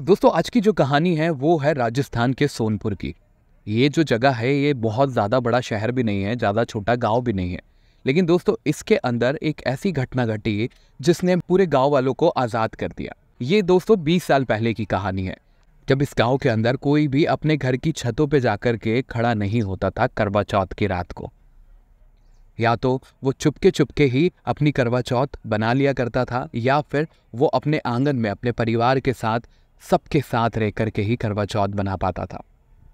दोस्तों आज की जो कहानी है वो है राजस्थान के सोनपुर की। ये जो जगह है ये बहुत ज़्यादा बड़ा शहर भी नहीं है, ज़्यादा छोटा गांव भी नहीं है। लेकिन दोस्तों इसके अंदर एक ऐसी घटना घटी जिसने पूरे गांव वालों को आज़ाद कर दिया। ये दोस्तों 20 साल पहले की कहानी है, जब इस गांव के अंदर कोई भी अपने घर की छतों पे जाकर के खड़ा नहीं होता था करवा चौथ की रात को। या तो वो चुपके चुपके ही अपनी करवा चौथ बना लिया करता था, या फिर वो अपने आंगन में अपने परिवार के साथ सबके साथ रह करके ही करवा चौथ बना पाता था।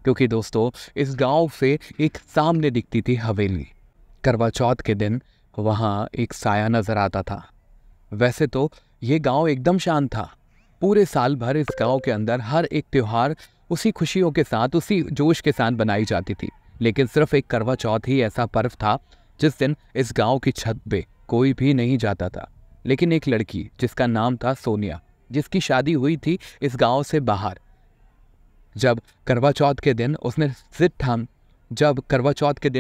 क्योंकि दोस्तों इस गांव से एक सामने दिखती थी हवेली। करवा चौथ के दिन वहां एक साया नजर आता था। वैसे तो ये गांव एकदम शांत था। पूरे साल भर इस गांव के अंदर हर एक त्योहार उसी खुशियों के साथ, उसी जोश के साथ बनाई जाती थी। लेकिन सिर्फ एक करवा चौथ ही ऐसा पर्व था जिस दिन इस गांव की छत पे कोई भी नहीं जाता था। लेकिन एक लड़की जिसका नाम था सोनिया, जिसकी शादी हुई थी इस गांव से बाहर, जब करवा चौथ के दिन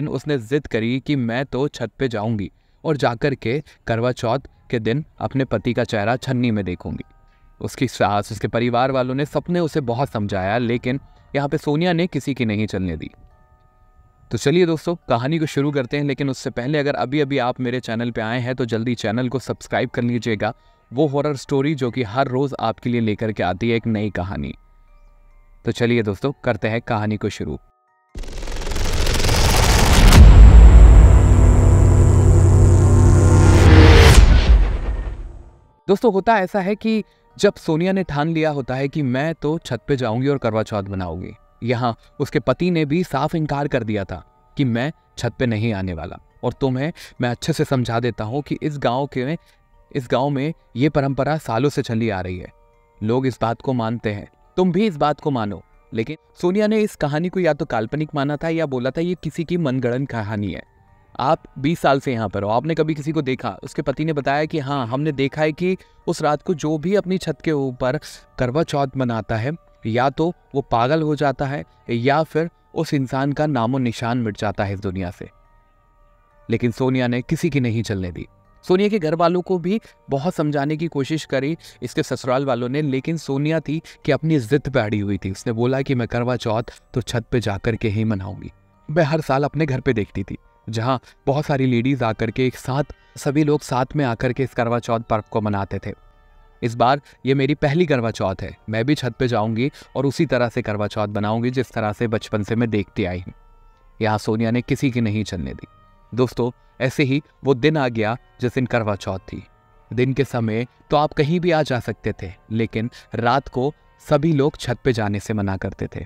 उसने जिद करी कि मैं तो छत पे जाऊंगी और जाकर के करवा चौथ के दिन अपने पति का चेहरा छन्नी में देखूंगी। उसकी सास, उसके परिवार वालों ने सबने उसे बहुत समझाया, लेकिन यहाँ पे सोनिया ने किसी की नहीं चलने दी। तो चलिए दोस्तों कहानी को शुरू करते हैं। लेकिन उससे पहले अगर अभी अभी आप मेरे चैनल पे आए हैं तो जल्दी चैनल को सब्सक्राइब कर लीजिएगा। वो हॉरर स्टोरी जो कि हर रोज आपके लिए लेकर के आती है एक नई कहानी। तो चलिए दोस्तों करते हैं कहानी को शुरू। दोस्तों होता ऐसा है कि जब सोनिया ने ठान लिया होता है कि मैं तो छत पे जाऊंगी और करवा चौथ बनाऊंगी, यहाँ उसके पति ने भी साफ इनकार कर दिया था कि मैं छत पे नहीं आने वाला। और तुम्हें मैं अच्छे से समझा देता हूँ कि इस गांव में ये परंपरा सालों से चली आ रही है। लोग इस बात को मानते हैं, तुम भी इस बात को मानो। लेकिन सोनिया ने इस कहानी को या तो काल्पनिक माना था या बोला था ये किसी की मनगढ़ंत कहानी है। आप 20 साल से यहाँ पर हो, आपने कभी किसी को देखा? उसके पति ने बताया कि हाँ, हमने देखा है कि उस रात को जो भी अपनी छत के ऊपर करवा चौथ मनाता है या तो वो पागल हो जाता है या फिर उस इंसान का नामो निशान मिट जाता है इस दुनिया से। लेकिन सोनिया ने किसी की नहीं चलने दी। सोनिया के घर वालों को भी बहुत समझाने की कोशिश करी, इसके ससुराल वालों ने, लेकिन सोनिया थी कि अपनी जिद पे अड़ी हुई थी। उसने बोला कि मैं करवा चौथ तो छत पे जाकर के ही मनाऊंगी। मैं हर साल अपने घर पे देखती थी जहाँ बहुत सारी लेडीज आकर के एक साथ, सभी लोग साथ में आकर के इस करवा चौथ पर्व को मनाते थे। इस बार ये मेरी पहली करवा चौथ है। मैं भी छत पे जाऊंगी और उसी तरह से करवा चौथ बनाऊंगी जिस तरह से बचपन से मैं देखती आई हूँ। यहाँ सोनिया ने किसी की नहीं चलने दी। दोस्तों ऐसे ही वो दिन आ गया जिस दिन करवा चौथ थी। दिन के समय तो आप कहीं भी आ जा सकते थे, लेकिन रात को सभी लोग छत पे जाने से मना करते थे।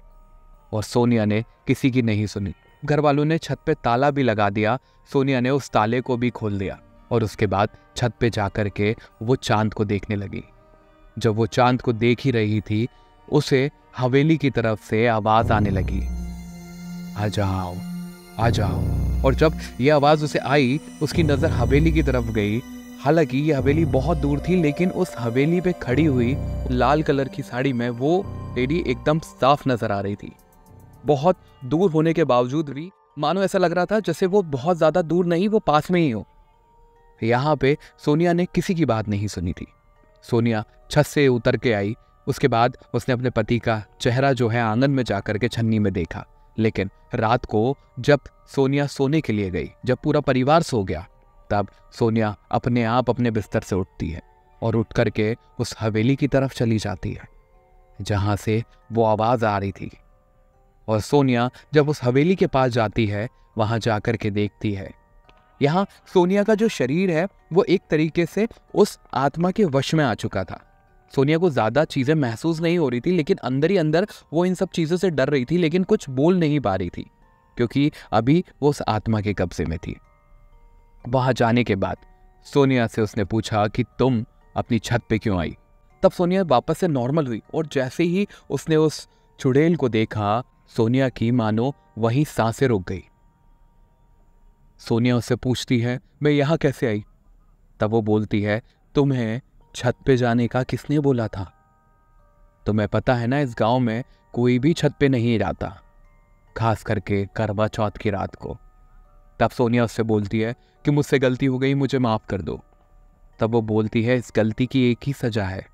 और सोनिया ने किसी की नहीं सुनी। घर वालों ने छत पे ताला भी लगा दिया। सोनिया ने उस ताले को भी खोल दिया और उसके बाद छत पे जाकर के वो चांद को देखने लगी। जब वो चांद को देख ही रही थी, उसे हवेली की तरफ से आवाज आने लगी, आ जाओ आ जाओ। और जब ये आवाज उसे आई, उसकी नजर हवेली की तरफ गई। हालांकि ये हवेली बहुत दूर थी, लेकिन उस हवेली पे खड़ी हुई लाल कलर की साड़ी में वो लेडी एकदम साफ नजर आ रही थी। बहुत दूर होने के बावजूद भी मानो ऐसा लग रहा था जैसे वो बहुत ज्यादा दूर नहीं, वो पास में ही हो। यहाँ पे सोनिया ने किसी की बात नहीं सुनी थी। सोनिया छत से उतर के आई। उसके बाद उसने अपने पति का चेहरा जो है आंगन में जाकर के छन्नी में देखा। लेकिन रात को जब सोनिया सोने के लिए गई, जब पूरा परिवार सो गया, तब सोनिया अपने आप अपने बिस्तर से उठती है और उठ करके उस हवेली की तरफ चली जाती है जहां से वो आवाज आ रही थी। और सोनिया जब उस हवेली के पास जाती है, वहां जाकर के देखती है, यहाँ सोनिया का जो शरीर है वो एक तरीके से उस आत्मा के वश में आ चुका था। सोनिया को ज्यादा चीजें महसूस नहीं हो रही थी, लेकिन अंदर ही अंदर वो इन सब चीजों से डर रही थी, लेकिन कुछ बोल नहीं पा रही थी क्योंकि अभी वो उस आत्मा के कब्जे में थी। वहां जाने के बाद सोनिया से उसने पूछा कि तुम अपनी छत पे क्यों आई? तब सोनिया वापस से नॉर्मल हुई और जैसे ही उसने उस चुड़ैल को देखा, सोनिया की मानो वहीं सांसें रुक गई। सोनिया उससे पूछती है, मैं यहाँ कैसे आई? तब वो बोलती है, तुम्हें छत पे जाने का किसने बोला था? तुम्हें पता है ना इस गांव में कोई भी छत पे नहीं जाता, खास करके करवा चौथ की रात को। तब सोनिया उससे बोलती है कि मुझसे गलती हो गई, मुझे माफ कर दो। तब वो बोलती है, इस गलती की एक ही सजा है,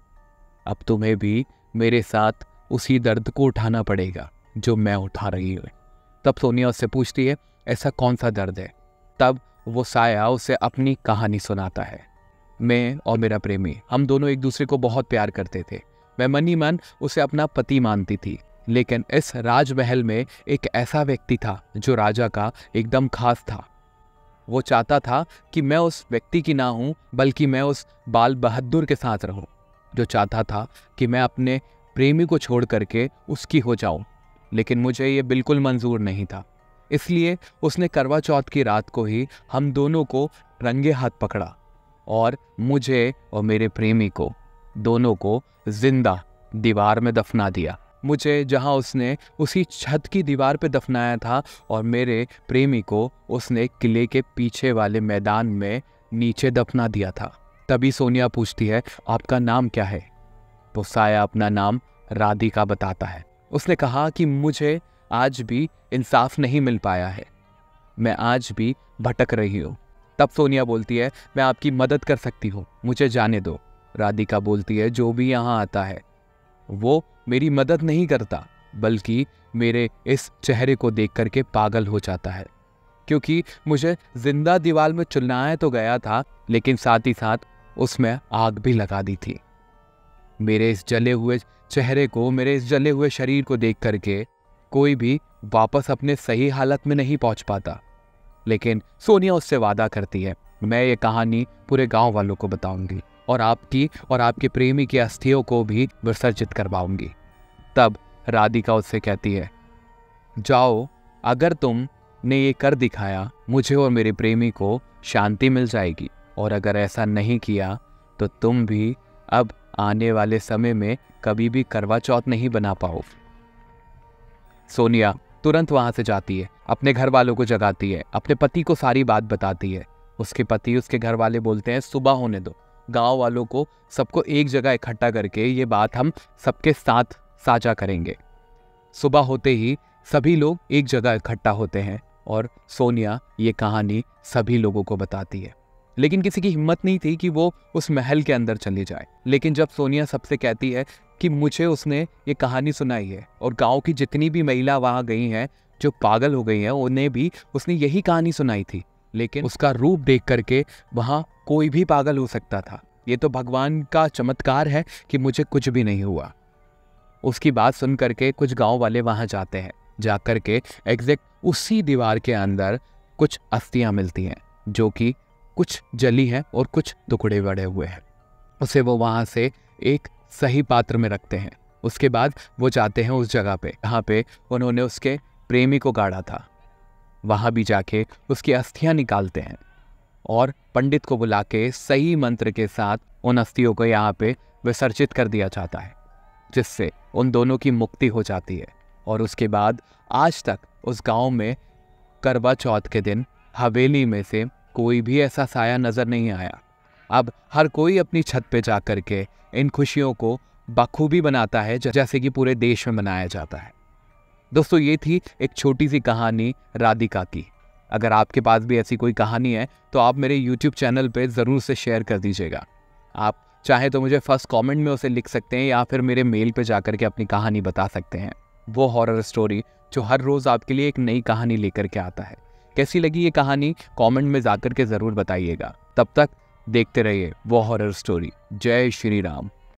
अब तुम्हें भी मेरे साथ उसी दर्द को उठाना पड़ेगा जो मैं उठा रही हूँ। तब सोनिया उससे पूछती है, ऐसा कौन सा दर्द है? तब वो साया उसे अपनी कहानी सुनाता है। मैं और मेरा प्रेमी, हम दोनों एक दूसरे को बहुत प्यार करते थे। मैं मन ही मन उसे अपना पति मानती थी, लेकिन इस राजमहल में एक ऐसा व्यक्ति था जो राजा का एकदम खास था। वो चाहता था कि मैं उस व्यक्ति की ना हूं, बल्कि मैं उस बाल बहादुर के साथ रहूं, जो चाहता था कि मैं अपने प्रेमी को छोड़ करके उसकी हो जाऊं। लेकिन मुझे ये बिल्कुल मंजूर नहीं था। इसलिए उसने करवा चौथ की रात को ही हम दोनों को रंगे हाथ पकड़ा और मुझे और मेरे प्रेमी को दोनों को जिंदा दीवार में दफना दिया। मुझे जहां उसने उसी छत की दीवार पे दफनाया था और मेरे प्रेमी को उसने किले के पीछे वाले मैदान में नीचे दफना दिया था। तभी सोनिया पूछती है, आपका नाम क्या है? तो साया अपना नाम राधिका बताता है। उसने कहा कि मुझे आज भी इंसाफ नहीं मिल पाया है, मैं आज भी भटक रही हूँ। तब सोनिया बोलती है, मैं आपकी मदद कर सकती हूँ, मुझे जाने दो। राधिका बोलती है, जो भी यहाँ आता है वो मेरी मदद नहीं करता, बल्कि मेरे इस चेहरे को देख करके पागल हो जाता है, क्योंकि मुझे जिंदा दीवार में चुनाया तो गया था, लेकिन साथ ही साथ उसमें आग भी लगा दी थी। मेरे इस जले हुए चेहरे को, मेरे इस जले हुए शरीर को देख करके कोई भी वापस अपने सही हालत में नहीं पहुंच पाता। लेकिन सोनिया उससे वादा करती है, मैं ये कहानी पूरे गांव वालों को बताऊंगी और आपकी और आपके प्रेमी की अस्थियों को भी विसर्जित करवाऊंगी। तब राधिका उससे कहती है, जाओ, अगर तुमने ये कर दिखाया, मुझे और मेरे प्रेमी को शांति मिल जाएगी, और अगर ऐसा नहीं किया तो तुम भी अब आने वाले समय में कभी भी करवा चौथ नहीं बना पाओ। सोनिया तुरंत वहां से जाती है, अपने घर वालों को जगाती है, अपने पति को सारी बात बताती है। उसके पति, उसके घर वाले बोलते हैं, सुबह होने दो, गांव वालों को सबको एक जगह इकट्ठा करके ये बात हम सबके साथ साझा करेंगे। सुबह होते ही सभी लोग एक जगह इकट्ठा होते हैं और सोनिया ये कहानी सभी लोगों को बताती है। लेकिन किसी की हिम्मत नहीं थी कि वो उस महल के अंदर चली जाए। लेकिन जब सोनिया सबसे कहती है कि मुझे उसने ये कहानी सुनाई है और गांव की जितनी भी महिला वहां गई हैं जो पागल हो गई हैं, उन्हें भी उसने यही कहानी सुनाई थी, लेकिन उसका रूप देख करके वहां कोई भी पागल हो सकता था। ये तो भगवान का चमत्कार है कि मुझे कुछ भी नहीं हुआ। उसकी बात सुन करके कुछ गांव वाले वहां जाते हैं। जाकर के एग्जैक्ट उसी दीवार के अंदर कुछ अस्थियां मिलती हैं, जो कि कुछ जली हैं और कुछ टुकड़े बड़े हुए हैं। उसे वो वहां से एक सही पात्र में रखते हैं। उसके बाद वो जाते हैं उस जगह पे जहाँ पे उन्होंने उसके प्रेमी को गाड़ा था। वहां भी जाके उसकी अस्थियां निकालते हैं और पंडित को बुला के सही मंत्र के साथ उन अस्थियों को यहाँ पे विसर्जित कर दिया जाता है, जिससे उन दोनों की मुक्ति हो जाती है। और उसके बाद आज तक उस गांव में करवा चौथ के दिन हवेली में से कोई भी ऐसा साया नजर नहीं आया। अब हर कोई अपनी छत पे जा करके इन खुशियों को बखूबी बनाता है, जैसे कि पूरे देश में मनाया जाता है। दोस्तों, ये थी एक छोटी सी कहानी राधिका की। अगर आपके पास भी ऐसी कोई कहानी है तो आप मेरे YouTube चैनल पे ज़रूर से शेयर कर दीजिएगा। आप चाहे तो मुझे फर्स्ट कमेंट में उसे लिख सकते हैं या फिर मेरे मेल पे जाकर के अपनी कहानी बता सकते हैं। वो हॉरर स्टोरी जो हर रोज़ आपके लिए एक नई कहानी लेकर के आता है। कैसी लगी ये कहानी कमेंट में जाकर के ज़रूर बताइएगा। तब तक देखते रहिए वो हॉरर स्टोरी। जय श्री राम।